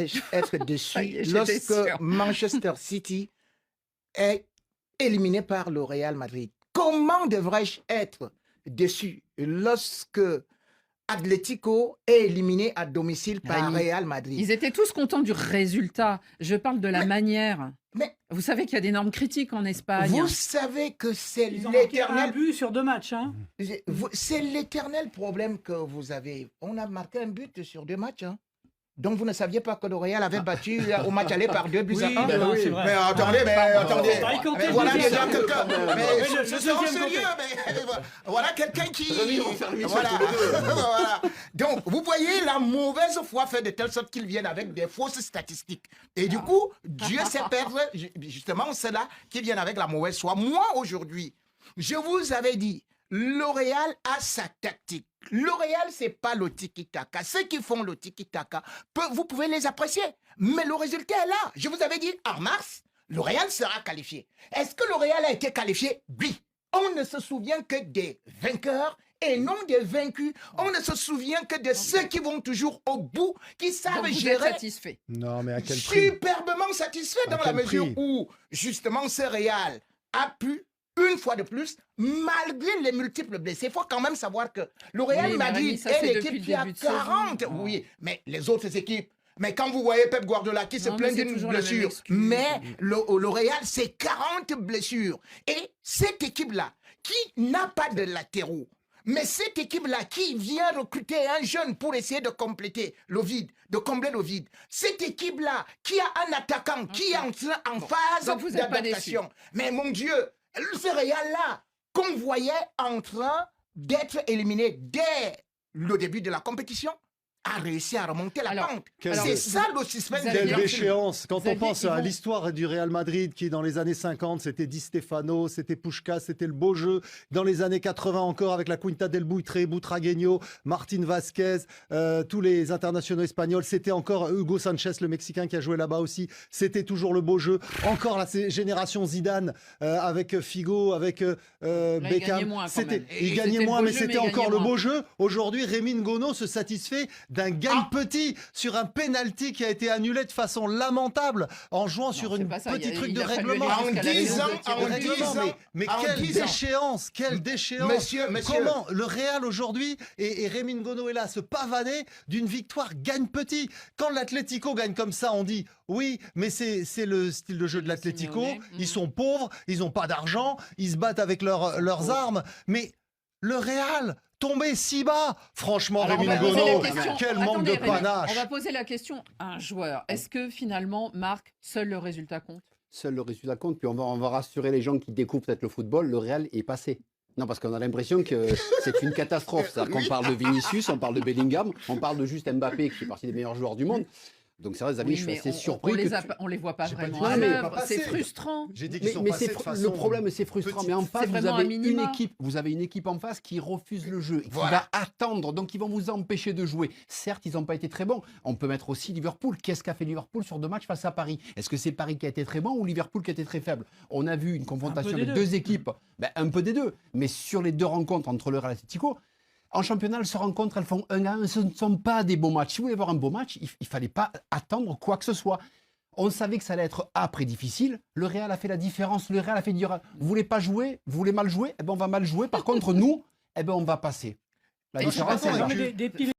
devrais-je être déçu est, j'étais lorsque sûre. Manchester City est éliminé par le Real Madrid? Comment devrais-je être déçu lorsque Atlético est éliminé à domicile par Rémi, Real Madrid? ils étaient tous contents du résultat. Je parle de la manière. Mais Vous savez qu'il y a d'énormes critiques en Espagne. vous savez que c'est Ils ont marqué un l'éternel... but sur 2 matchs. Hein. C'est l'éternel problème que vous avez. On a marqué un but sur 2 matchs. Hein. Donc vous ne saviez pas que le Real avait battu au match aller par 2 buts à 1. C'est vrai. Mais attendez, Faudrait compter mais le voilà deuxième. déjà quelqu'un. Mais le je serai deuxième sérieux, mais voilà quelqu'un qui. Rémi, on va faire l'émission Voilà. tous les deux. Voilà. Donc vous voyez la mauvaise foi fait de telle sorte qu'ils viennent avec des fausses statistiques. Et du coup, Dieu sait perdre justement ceux-là qui viennent avec la mauvaise foi. Moi aujourd'hui, je vous avais dit, L'Oréal a sa tactique. L'Oréal, c'est pas le tiki-taka. Ceux qui font le tiki-taka, vous pouvez les apprécier. Mais le résultat est là. Je vous avais dit, en mars, L'Oréal sera qualifié. Est-ce que L'Oréal a été qualifié? Oui. On ne se souvient que des vainqueurs et non des vaincus. On ne se souvient que de ceux qui vont toujours au bout, qui savent Donc vous êtes gérer. satisfait. Non, mais à quel prix? Superbement satisfait À dans la quel mesure prix? où, justement, ce Real a pu, une fois de plus, malgré les multiples blessés, il faut quand même savoir que le Real Oui, mais Rémi, Madrid ça, est c'est depuis l'équipe le qui a début de saison. 40. Oui, mais les autres équipes. Mais quand vous voyez Pep Guardiola qui se Non, mais plaint c'est d'une toujours la même blessure, excuse. mais le Real, c'est 40 blessures. Et cette équipe-là, qui n'a pas de latéraux, mais cette équipe-là qui vient recruter un jeune pour essayer de compléter le vide, de combler le vide, cette équipe-là qui a un attaquant qui est en phase Donc vous êtes pas d'adaptation. Mais mon Dieu, ce Real-là, qu'on voyait en train d'être éliminé dès le début de la compétition, a réussi à remonter la Alors, pente. alors, C'est ça le suspense. vous avez Quelle bien- déchéance. Quand on Xavier, pense ils à vont- l'histoire du Real Madrid, qui dans les années 50, c'était Di Stefano, c'était Puskás, c'était le beau jeu. Dans les années 80 encore, avec la Quinta del Buitre, Butragueño, Martin Vasquez, tous les internationaux espagnols, c'était encore Hugo Sanchez, le Mexicain qui a joué là-bas aussi. C'était toujours le beau jeu. Encore la génération Zidane, avec Figo, avec il gagnait Beckham. moins quand C'était, même. il Et gagnait c'était le moins, beau mais jeu, c'était mais il encore gagnait le moins. beau jeu. Aujourd'hui, Rémi Ngono se satisfait d'un gagne petit sur un penalty qui a été annulé de façon lamentable en jouant sur c'est une pas ça, petit truc il de a fallu règlement. aller jusqu'à la En 10 maison ans, de tirer en au but. Règlement, 10 ans, mais en quelle 10 ans. déchéance, quelle déchéance. Monsieur. Comment le Real aujourd'hui et Rémi Ngono est là à se pavaner d'une victoire gagne petit. Quand l'Atlético gagne comme ça, on dit oui, mais c'est le style de jeu de l'Atlético. Simeone, Ils sont pauvres, ils n'ont pas d'argent, ils se battent avec leurs armes. Mais le Real tombé si bas, franchement, Alors, Rémi on va poser Ngono, la question. quel manque Attendez, de Rémi, panache. On va poser la question à un joueur. Est-ce que finalement, Marc, seul le résultat compte? Seul le résultat compte, puis on va rassurer les gens qui découvrent peut-être le football, le Real est passé. Non, parce qu'on a l'impression que c'est une catastrophe. C'est-à-dire qu'on parle de Vinicius, on parle de Bellingham, on parle de juste Mbappé, qui fait partie des meilleurs joueurs du monde. Donc c'est vrai, les amis, Oui, je suis mais assez on surpris. on les voit pas J'ai pas vraiment dit à qu'ils étaient l'œuvre. pas C'est passés. frustrant. J'ai dit qu'ils sont Mais passés de le façon problème, c'est frustrant. petite. Mais en face, C'est vous vraiment avez un minima. vous avez une équipe en face qui refuse le jeu, qui Voilà. va attendre, donc ils vont vous empêcher de jouer. Certes, ils n'ont pas été très bons. On peut mettre aussi Liverpool. Qu'est-ce qu'a fait Liverpool sur 2 matchs face à Paris? Est-ce que c'est Paris qui a été très bon ou Liverpool qui a été très faible? On a vu une confrontation des de deux. 2 équipes, un peu des deux. Mais sur les 2 rencontres entre le Real et l'Atlético, en championnat, elles se rencontrent, elles font 1-1. Ce ne sont pas des beaux matchs. Si vous voulez avoir un beau match, il ne fallait pas attendre quoi que ce soit. On savait que ça allait être après difficile. Le Real a fait la différence. Le Real a fait dire, vous voulez pas jouer, vous voulez mal jouer, eh ben on va mal jouer. Par contre, nous, eh ben on va passer. La Moi, je suis différence, pas elle est là. convaincu. Des petits